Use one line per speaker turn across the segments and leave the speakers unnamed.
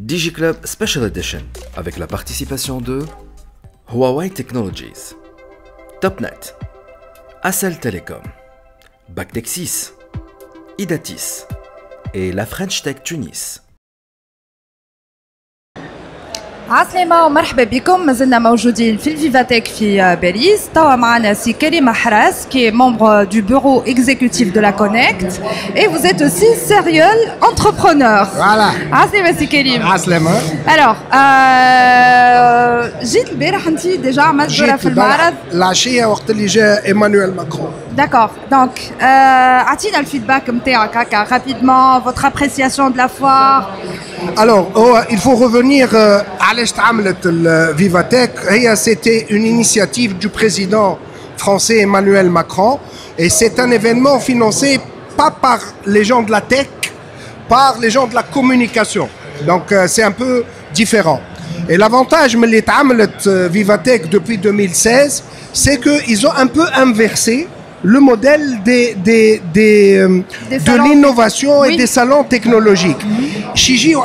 DigiClub Special Edition avec la participation de Huawei Technologies, Topnet, Accel Telecom, Bactexis, Idatis et la French Tech Tunis.
عسلامة ومرحبا بكم. مازلنا موجودين في الفيفاتيك في باريس. توا معنا سي كريم محراس qui est membre du bureau exécutif de la Connect et vous êtes aussi serial entrepreneur.
Voilà.
عسلامة سي كريم.
عسلامة.
Alors جيت البارح انت ديجا عملت دورة في المعرض.
العشية وقت اللي جاء ايمانويل ماكرون.
D'accord. Donc عطينا الفيدباك نتاعك هكا rapidement, votre appréciation de la foire.
Alors, il faut revenir à l'Estramlet Vivatech. C'était une initiative du président français Emmanuel Macron. Et c'est un événement financé pas par les gens de la tech, par les gens de la communication. Donc, c'est un peu différent. Et l'avantage de l'Estramlet Vivatech depuis 2016, c'est qu'ils ont un peu inversé le modèle de l'innovation et des salons technologiques. Chez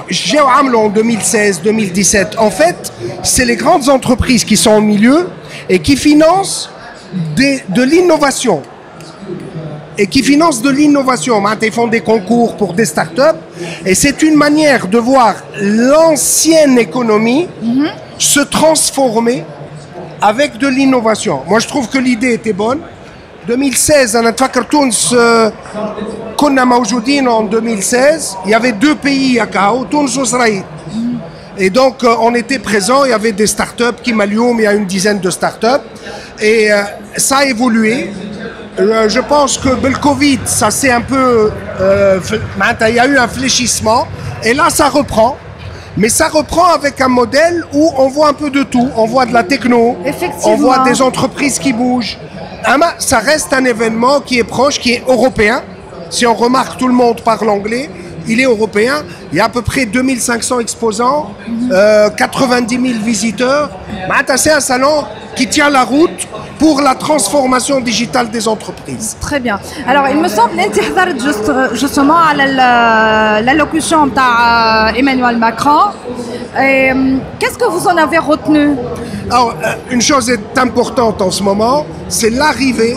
en 2016-2017, en fait, c'est les grandes entreprises qui sont au milieu et qui financent de l'innovation. Et qui financent de l'innovation. Ils font des concours pour des startups. Et c'est une manière de voir l'ancienne économie se transformer avec de l'innovation. Moi, je trouve que l'idée était bonne. 2016, أنا أتفكر تونس كنا موجودين en 2016. Il y avait deux pays à Kao, Tunis et Israël. Et donc, on était présents. Il y avait des startups qui Malioum, il y a une dizaine de startups. Et ça a évolué. Je pense que le Covid, ça s'est un peu... il y a eu un fléchissement. Et là, ça reprend. Mais ça reprend avec un modèle où on voit un peu de tout. On voit de la techno, on voit des entreprises qui bougent. Ça reste un événement qui est proche, qui est européen. Si on remarque, tout le monde parle anglais. Il est européen. Il y a à peu près 2500 exposants, 90 000 visiteurs. C'est un salon qui tient la route pour la transformation digitale des entreprises.
Très bien. Alors, il me semble que justement à l'allocution d'Emmanuel Macron. Qu'est-ce que vous en avez retenu?
Alors, une chose est importante en ce moment, c'est l'arrivée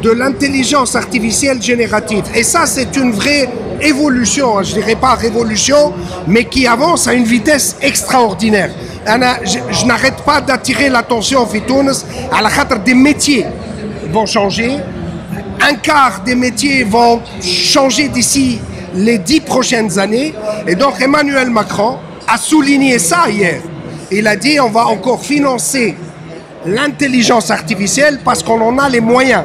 de l'intelligence artificielle générative. Et ça, c'est une vraie évolution, je ne dirais pas révolution, mais qui avance à une vitesse extraordinaire. Je n'arrête pas d'attirer l'attention en Tunis à la khatra des métiers vont changer. Un quart des métiers vont changer d'ici les 10 prochaines années. Et donc Emmanuel Macron a souligné ça hier. Il a dit on va encore financer l'intelligence artificielle parce qu'on en a les moyens.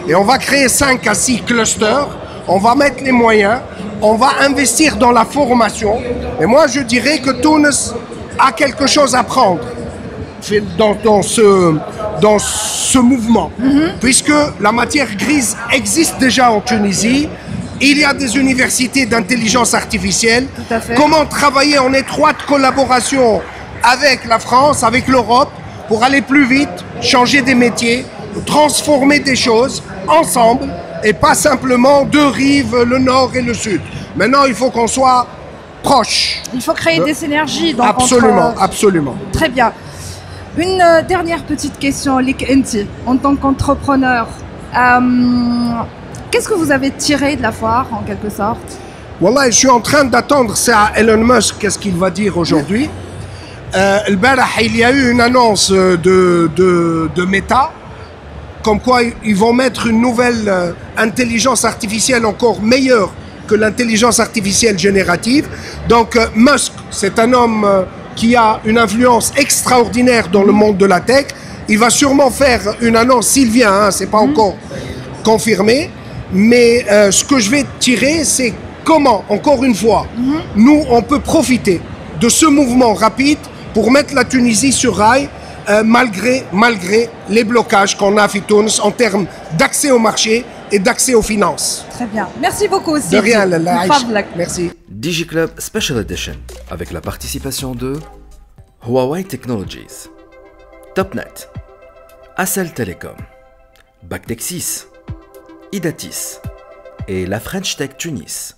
Et on va créer 5 à 6 clusters. On va mettre les moyens. On va investir dans la formation. Et moi, je dirais que Tunis a quelque chose à prendre dans ce mouvement. Puisque la matière grise existe déjà en Tunisie. Il y a des universités d'intelligence artificielle. Comment travailler en étroite collaboration avec la France, avec l'Europe, pour aller plus vite, changer des métiers, transformer des choses ensemble et pas simplement deux rives, le nord et le sud. Maintenant, il faut qu'on soit proche.
Il faut créer des synergies. Donc
absolument, absolument.
Très bien. Une dernière petite question, Lik Enti, en tant qu'entrepreneur. Qu'est-ce que vous avez tiré de la foire, en quelque sorte?
Wallah, je suis en train d'attendre ça à Elon Musk, qu'est-ce qu'il va dire aujourd'hui. Il y a eu une annonce de Meta, comme quoi ils vont mettre une nouvelle intelligence artificielle encore meilleure que l'intelligence artificielle générative. Donc Musk, c'est un homme qui a une influence extraordinaire dans le monde de la tech. Il va sûrement faire une annonce s'il vient, c'est pas encore confirmé. Mais ce que je vais tirer, c'est comment, encore une fois, nous, on peut profiter de ce mouvement rapide pour mettre la Tunisie sur rail, malgré les blocages qu'on a à Tunis en termes d'accès au marché et d'accès aux finances.
Très bien. Merci beaucoup aussi.
De rien, merci.
DigiClub Special Edition avec la participation de Huawei Technologies, Topnet, Accel Telecom, Bactexis, Idatis et la French Tech Tunis.